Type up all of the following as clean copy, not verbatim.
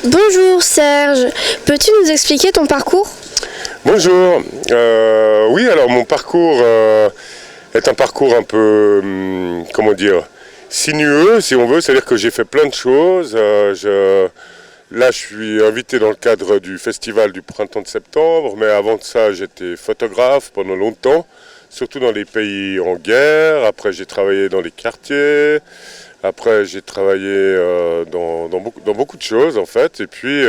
Bonjour Serge, peux-tu nous expliquer ton parcours? Bonjour. Oui, alors mon parcours est un parcours un peu, comment dire, sinueux, si on veut. C'est-à-dire que j'ai fait plein de choses. Là, je suis invité dans le cadre du festival du printemps de septembre, mais avant de ça, j'étais photographe pendant longtemps, surtout dans les pays en guerre. Après, j'ai travaillé dans les quartiers. Après, j'ai travaillé dans beaucoup de choses, en fait. Et puis,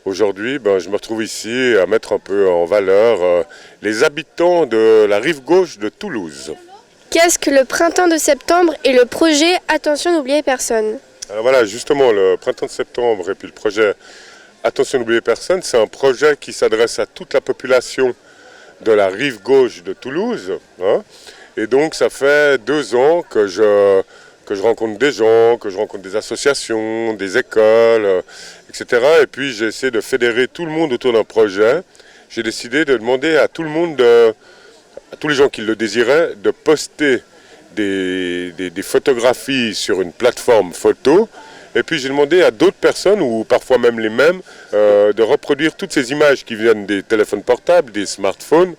aujourd'hui, je me retrouve ici à mettre un peu en valeur les habitants de la rive gauche de Toulouse. Qu'est-ce que le printemps de septembre et le projet Attention n'oubliez personne? Alors voilà, justement, le printemps de septembre et puis le projet Attention n'oubliez personne, c'est un projet qui s'adresse à toute la population de la rive gauche de Toulouse. Hein. Et donc, ça fait 2 ans que je rencontre des gens, que je rencontre des associations, des écoles, etc. Et puis j'ai essayé de fédérer tout le monde autour d'un projet. J'ai décidé de demander à tout le monde, à tous les gens qui le désiraient, de poster des photographies sur une plateforme photo. Et puis j'ai demandé à d'autres personnes, ou parfois même les mêmes, de reproduire toutes ces images qui viennent des téléphones portables, des smartphones,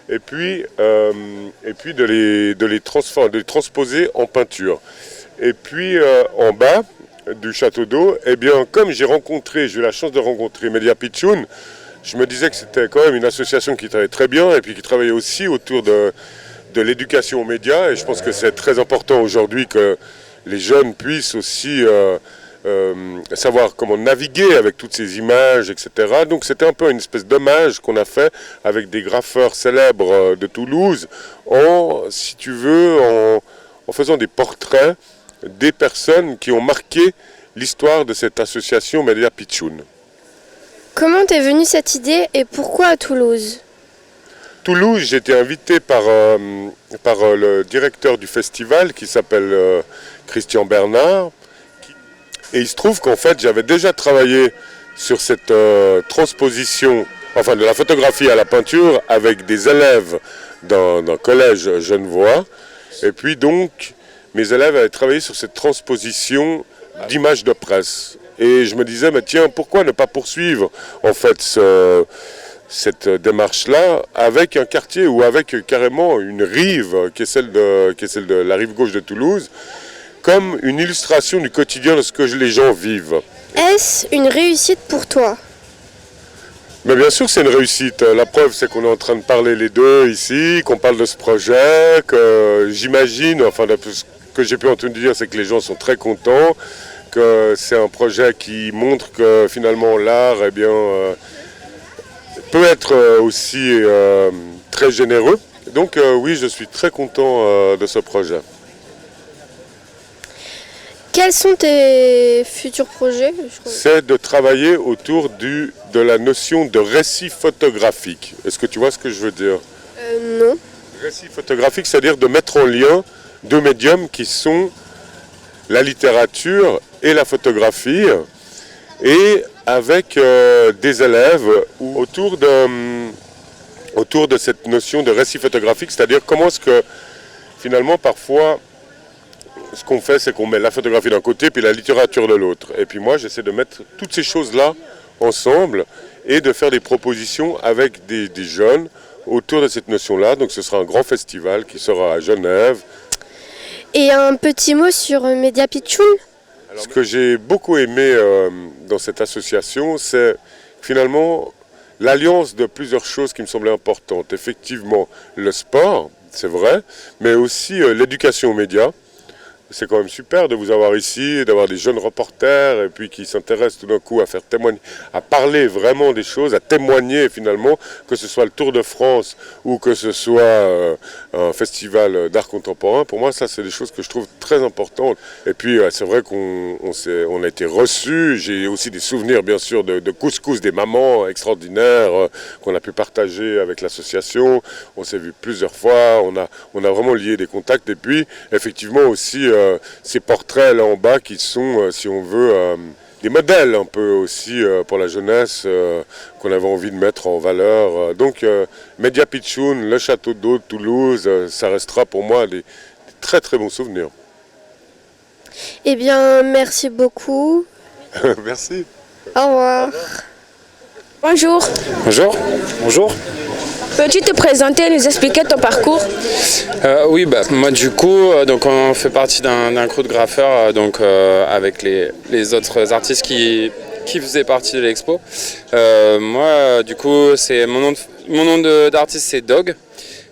et puis de les transposer en peinture. Et puis en bas du château d'eau, eh bien, comme j'ai eu la chance de rencontrer Media Pitchoun, je me disais que c'était quand même une association qui travaillait très bien et puis qui travaillait aussi autour de l'éducation aux médias. Et je pense que c'est très important aujourd'hui que les jeunes puissent aussi savoir comment naviguer avec toutes ces images, etc. Donc c'était un peu une espèce d'hommage qu'on a fait avec des graffeurs célèbres de Toulouse si tu veux, en faisant des portraits des personnes qui ont marqué l'histoire de cette association Media Pitchoun. Comment t'es venue cette idée et pourquoi à Toulouse? Toulouse, j'ai été invité par le directeur du festival qui s'appelle Christian Bernard. Et il se trouve qu'en fait, j'avais déjà travaillé sur cette transposition, enfin de la photographie à la peinture, avec des élèves d'un collège genevois. Et puis donc, mes élèves avaient travaillé sur cette transposition d'images de presse. Et je me disais, mais tiens, pourquoi ne pas poursuivre en fait cette démarche-là avec un quartier ou avec carrément une rive qui est celle de la rive gauche de Toulouse, comme une illustration du quotidien de ce que les gens vivent. Est-ce une réussite pour toi? Mais bien sûr que c'est une réussite. La preuve, c'est qu'on est en train de parler les deux ici, qu'on parle de ce projet, que j'imagine, enfin, ce que j'ai pu entendre dire, c'est que les gens sont très contents, que c'est un projet qui montre que finalement l'art, eh bien, peut être aussi très généreux. Donc oui, je suis très content de ce projet. Quels sont tes futurs projets? C'est de travailler autour de la notion de récit photographique. Est-ce que tu vois ce que je veux dire? Non. Récit photographique, c'est-à-dire de mettre en lien deux médiums qui sont la littérature et la photographie, et avec des élèves autour de cette notion de récit photographique, c'est-à-dire comment est-ce que finalement parfois ce qu'on fait, c'est qu'on met la photographie d'un côté puis la littérature de l'autre. Et puis moi, j'essaie de mettre toutes ces choses-là ensemble et de faire des propositions avec des jeunes autour de cette notion-là. Donc ce sera un grand festival qui sera à Genève. Et un petit mot sur Media Pitchoun? Ce que j'ai beaucoup aimé dans cette association, c'est finalement l'alliance de plusieurs choses qui me semblaient importantes. Effectivement, le sport, c'est vrai, mais aussi l'éducation aux médias. C'est quand même super de vous avoir ici, d'avoir des jeunes reporters et puis qui s'intéressent tout d'un coup à faire témoigner, à parler vraiment des choses, à témoigner finalement, que ce soit le Tour de France ou que ce soit un festival d'art contemporain. Pour moi, ça, c'est des choses que je trouve très importantes. Et puis, c'est vrai qu'on a été reçus. J'ai aussi des souvenirs, bien sûr, de couscous des mamans extraordinaires qu'on a pu partager avec l'association. On s'est vu plusieurs fois. On a vraiment lié des contacts. Et puis, effectivement, aussi ces portraits là en bas qui sont, si on veut, des modèles un peu aussi pour la jeunesse qu'on avait envie de mettre en valeur. Donc Media Pitchoun, le château d'eau de Toulouse, ça restera pour moi des très très bons souvenirs. Eh bien, merci beaucoup. Merci. Au revoir. Bonjour. Bonjour. Bonjour. Peux-tu te présenter et nous expliquer ton parcours? Oui, moi du coup, donc on fait partie d'un crew de graffeurs, avec les autres artistes qui faisaient partie de l'expo. Moi, du coup, c'est mon nom d'artiste, c'est Dog.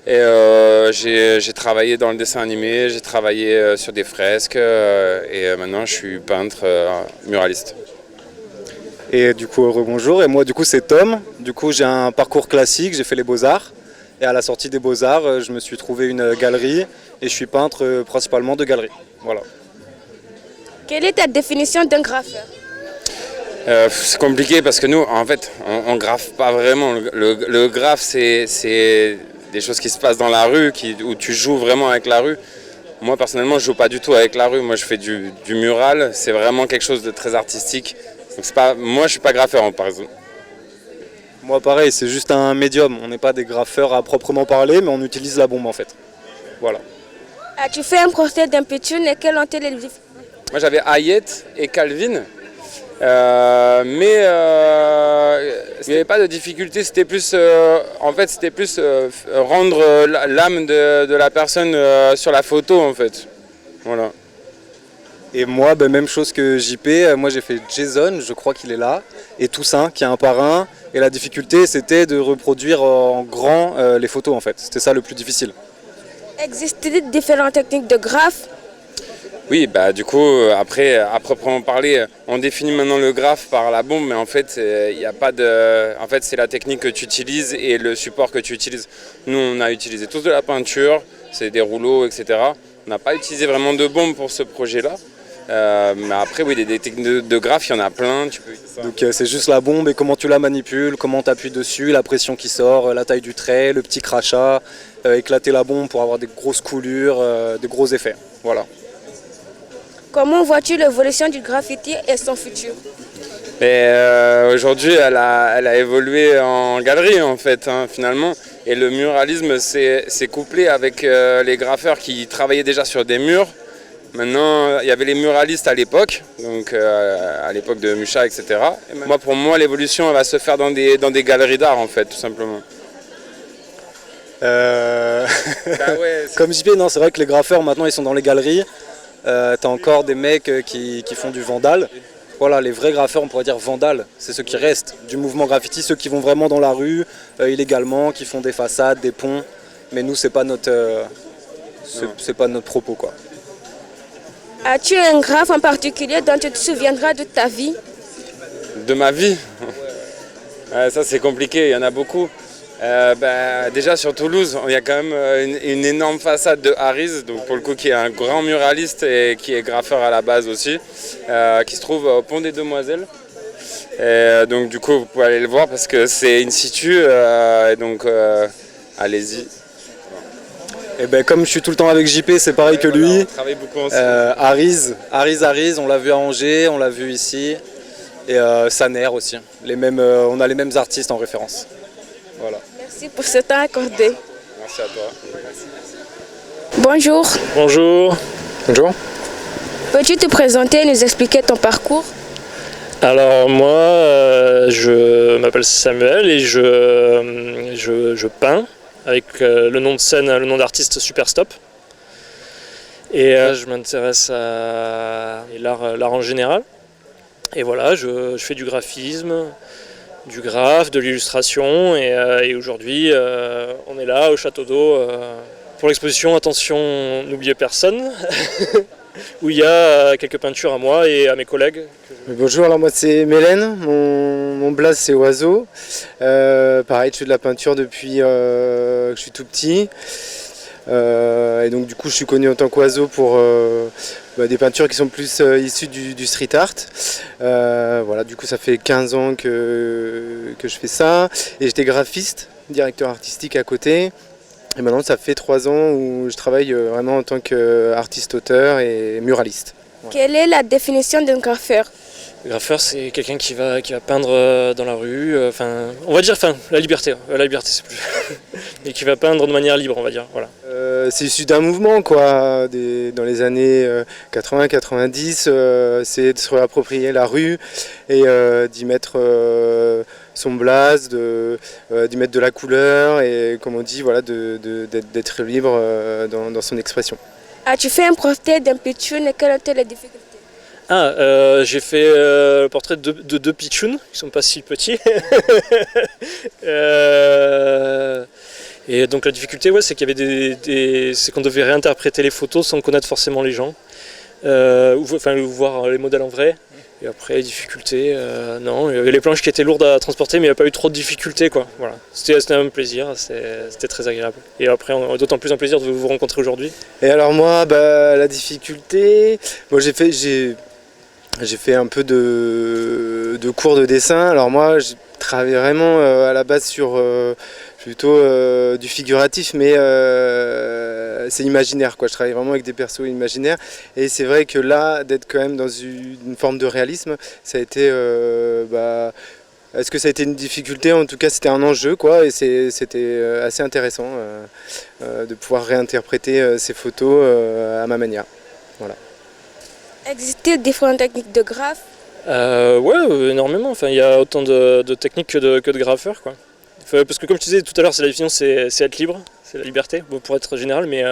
Et j'ai travaillé dans le dessin animé, j'ai travaillé sur des fresques et maintenant je suis peintre muraliste. Et du coup, rebonjour. Et moi, du coup, c'est Tom. Du coup, j'ai un parcours classique, j'ai fait les Beaux-Arts. Et à la sortie des Beaux-Arts, je me suis trouvé une galerie et je suis peintre principalement de galerie. Voilà. Quelle est ta définition d'un graffeur? C'est compliqué parce que nous, en fait, on graffe pas vraiment. Le graphe, c'est des choses qui se passent dans la rue, où tu joues vraiment avec la rue. Moi, personnellement, je joue pas du tout avec la rue. Moi, je fais du mural. C'est vraiment quelque chose de très artistique. Donc, moi, je suis pas graffeur, par exemple. Moi, pareil, c'est juste un médium. On n'est pas des graffeurs à proprement parler, mais on utilise la bombe en fait. Voilà. As-tu fait un procès d'impétueux et quelles ont été les difficultés? Moi, j'avais Hayet et Calvin. Il n'y avait pas de difficulté, c'était plus, rendre l'âme de la personne sur la photo en fait. Voilà. Et moi, même chose que JP, moi j'ai fait Jason, je crois qu'il est là, et Toussaint qui est un parrain. Et la difficulté c'était de reproduire en grand les photos en fait. C'était ça le plus difficile. Existe-t-il différentes techniques de graphe? Oui, du coup, après, à proprement parler, on définit maintenant le graphe par la bombe, mais en fait, il n'y a pas de... En fait, c'est la technique que tu utilises et le support que tu utilises. Nous, on a utilisé tous de la peinture, c'est des rouleaux, etc. On n'a pas utilisé vraiment de bombe pour ce projet-là. Mais après, oui, des techniques de graphe, il y en a plein. Tu peux... Donc c'est juste la bombe et comment tu la manipules, comment tu appuies dessus, la pression qui sort, la taille du trait, le petit crachat, éclater la bombe pour avoir des grosses coulures, des gros effets. Voilà. Comment vois-tu l'évolution du graffiti et son futur? Aujourd'hui, elle a évolué en galerie en fait, finalement. Et le muralisme s'est couplé avec les graffeurs qui travaillaient déjà sur des murs. Maintenant, il y avait les muralistes à l'époque, donc à l'époque de Mucha, etc. Et pour moi, l'évolution elle va se faire dans des galeries d'art en fait, tout simplement. Comme JP, non, c'est vrai que les graffeurs maintenant ils sont dans les galeries. T'as encore des mecs qui font du vandal. Voilà, les vrais graffeurs, on pourrait dire vandales, c'est ceux qui restent du mouvement graffiti, ceux qui vont vraiment dans la rue, illégalement, qui font des façades, des ponts. Mais nous, c'est pas notre propos, quoi. As-tu un graphe en particulier dont tu te souviendras de ta vie? De ma vie? Ça, c'est compliqué, il y en a beaucoup. Déjà sur Toulouse, il y a quand même une énorme façade de Harris, donc pour le coup qui est un grand muraliste et qui est graffeur à la base aussi, qui se trouve au Pont des Demoiselles. Et donc du coup vous pouvez aller le voir parce que c'est in situ, et donc allez-y. Et comme je suis tout le temps avec JP, c'est pareil que lui. On travaille beaucoup ensemble. Harris, on l'a vu à Angers, on l'a vu ici, et Saner aussi. On a les mêmes artistes en référence. Voilà. Merci pour ce temps accordé. Merci à toi. Bonjour. Bonjour. Bonjour. Peux-tu te présenter et nous expliquer ton parcours? Alors moi, je m'appelle Samuel et je peins avec le nom de scène, le nom d'artiste Superstop. Et je m'intéresse à l'art en général. Et voilà, je fais du graphisme, du graphe, de l'illustration et aujourd'hui on est là au Château d'Eau pour l'exposition Attention, n'oubliez personne où il y a quelques peintures à moi et à mes collègues. Bonjour, alors moi c'est Mélène, mon blaze c'est Oiseau. Pareil, je fais de la peinture depuis que je suis tout petit. Et donc du coup je suis connu en tant qu'Oiseau pour des peintures qui sont plus issues du street art. Voilà, du coup ça fait 15 ans que je fais ça. Et j'étais graphiste, directeur artistique à côté. Et maintenant ça fait 3 ans où je travaille vraiment en tant qu'artiste-auteur et muraliste. Quelle est la définition d'un graffeur? Le graffeur, c'est quelqu'un qui va peindre dans la rue, on va dire, la liberté c'est plus, et qui va peindre de manière libre, on va dire, voilà. C'est issu d'un mouvement, quoi, dans les années 80-90, c'est de se réapproprier la rue et d'y mettre son blaze, d'y mettre de la couleur et, comme on dit, voilà, d'être libre dans son expression. As-tu fait un portrait d'un pitchoun et quelles étaient les difficultés? J'ai fait le portrait de deux pitchouns, qui sont pas si petits. Et donc la difficulté, c'est qu'il y avait c'est qu'on devait réinterpréter les photos sans connaître forcément les gens, ou voir les modèles en vrai. Et après, les difficultés, non, il y avait les planches qui étaient lourdes à transporter, mais il n'y a pas eu trop de difficultés, quoi. Voilà. C'était un plaisir, c'était très agréable. Et après, d'autant plus un plaisir de vous rencontrer aujourd'hui. Et alors moi, la difficulté, bon, j'ai fait un peu de cours de dessin. Alors moi, je travaille vraiment à la base sur plutôt du figuratif, mais c'est imaginaire, quoi. Je travaille vraiment avec des persos imaginaires. Et c'est vrai que là, d'être quand même dans une forme de réalisme, ça a été... est-ce que ça a été une difficulté? En tout cas, c'était un enjeu, quoi. Et c'était assez intéressant de pouvoir réinterpréter ces photos à ma manière. Voilà. Existent différentes techniques de graphe? Ouais, énormément. Il y a autant de techniques que de graffeurs, quoi. Parce que comme je disais tout à l'heure, c'est la définition, c'est être libre, c'est la liberté, pour être général, mais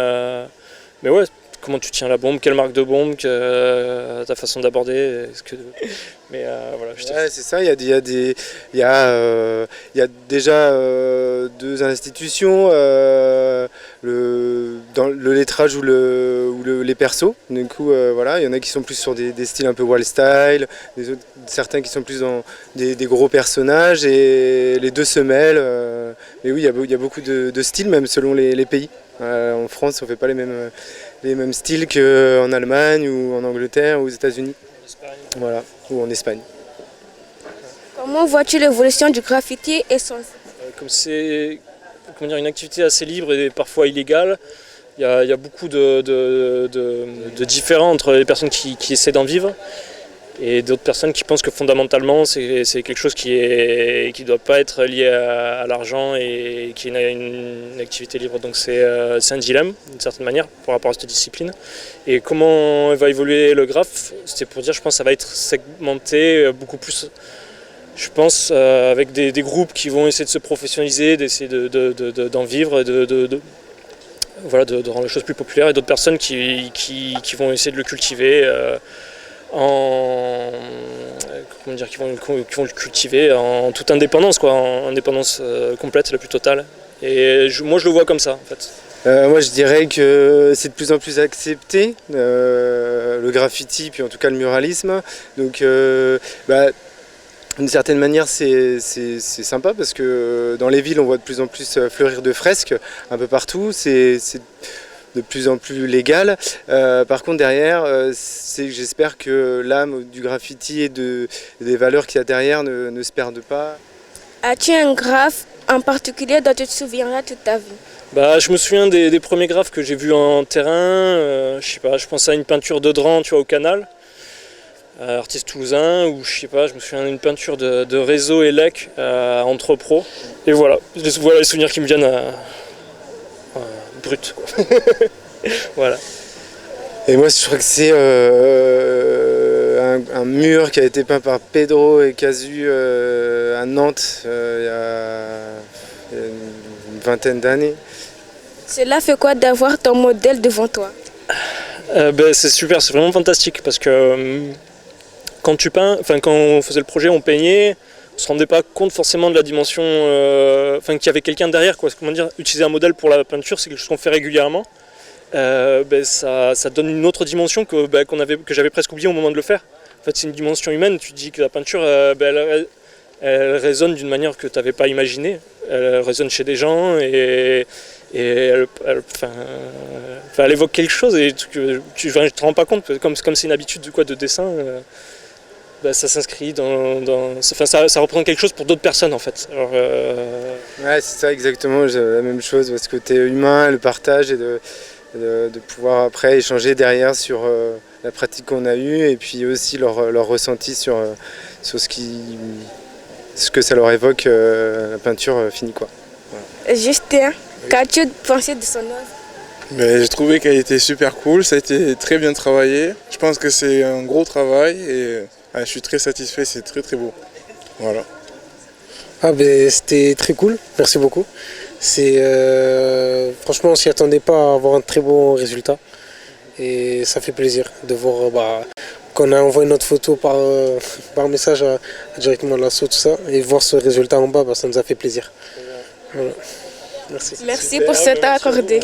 ouais, comment tu tiens la bombe, quelle marque de bombe, ta façon d'aborder, voilà. Ouais, c'est ça, il y a déjà deux institutions, dans le lettrage ou les persos. Du coup, voilà, il y en a qui sont plus sur des styles un peu wild style, certains qui sont plus dans des gros personnages, et les deux se mêlent. Mais oui, il y a beaucoup de styles, même selon les pays. En France, on ne fait pas les mêmes styles qu'en Allemagne ou en Angleterre ou aux États-Unis. Voilà, ou en Espagne. Comment vois-tu l'évolution du graffiti et son... Comme c'est une activité assez libre et parfois illégale, il y a beaucoup de différends entre les personnes qui essaient d'en vivre et d'autres personnes qui pensent que fondamentalement c'est quelque chose qui ne doit pas être lié à l'argent et qui est une activité libre. Donc c'est un dilemme d'une certaine manière par rapport à cette discipline. Et comment va évoluer le graphe, c'était pour dire, je pense que ça va être segmenté beaucoup plus, je pense, avec des groupes qui vont essayer de se professionnaliser, d'essayer d'en vivre, de rendre les choses plus populaires, et d'autres personnes qui vont essayer de le cultiver qui vont le cultiver en toute indépendance, quoi, en indépendance complète, la plus totale. Et moi je le vois comme ça, en fait. Moi je dirais que c'est de plus en plus accepté, le graffiti, puis en tout cas le muralisme. Donc d'une certaine manière c'est sympa, parce que dans les villes on voit de plus en plus fleurir de fresques un peu partout. C'est de plus en plus légal. Par contre derrière, j'espère que l'âme du graffiti et des valeurs qu'il y a derrière ne se perdent pas. As-tu un graphe en particulier dont tu te souviendras toute ta vie? Je me souviens des premiers graphes que j'ai vus en terrain. Je sais pas, je pense à une peinture de Dran, tu vois, au Canal, artiste toulousain, ou je sais pas, je me souviens d'une peinture de Réseau et Lec à Entrepro. Et voilà les souvenirs qui me viennent brut, quoi. Voilà. Et moi je crois que c'est un mur qui a été peint par Pedro et Casu à Nantes il y a une vingtaine d'années. Cela fait quoi d'avoir ton modèle devant toi? C'est super, c'est vraiment fantastique, parce que quand tu peins, quand on faisait le projet, on peignait, on se rendait pas compte forcément de la dimension, qu'il y avait quelqu'un derrière, quoi. Comment dire, utiliser un modèle pour la peinture, c'est quelque chose qu'on fait régulièrement. Ça donne une autre dimension que j'avais presque oublié au moment de le faire. En fait, c'est une dimension humaine. Tu te dis que la peinture, elle résonne d'une manière que tu n'avais pas imaginée. Elle résonne chez des gens et elle évoque quelque chose, et tu ne te rends pas compte, comme c'est une habitude de dessin. Ça s'inscrit ça représente quelque chose pour d'autres personnes, en fait. Alors, Ouais, c'est ça exactement, j'ai la même chose, parce que côté humain, le partage et de pouvoir après échanger derrière sur la pratique qu'on a eue et puis aussi leur ressenti sur ce que ça leur évoque la peinture finie, quoi. Voilà. Justin, qu'as-tu pensé de son œuvre? J'ai trouvé qu'elle était super cool, ça a été très bien travaillé. Je pense que c'est un gros travail et je suis très satisfait, c'est très très beau. Voilà. C'était très cool, merci beaucoup. Franchement, on s'y attendait pas à avoir un très bon résultat. Et ça fait plaisir de voir qu'on a envoyé notre photo par message directement à l'asso, tout ça, et voir ce résultat en bas, ça nous a fait plaisir. Voilà. Merci. Merci pour ce temps accordé.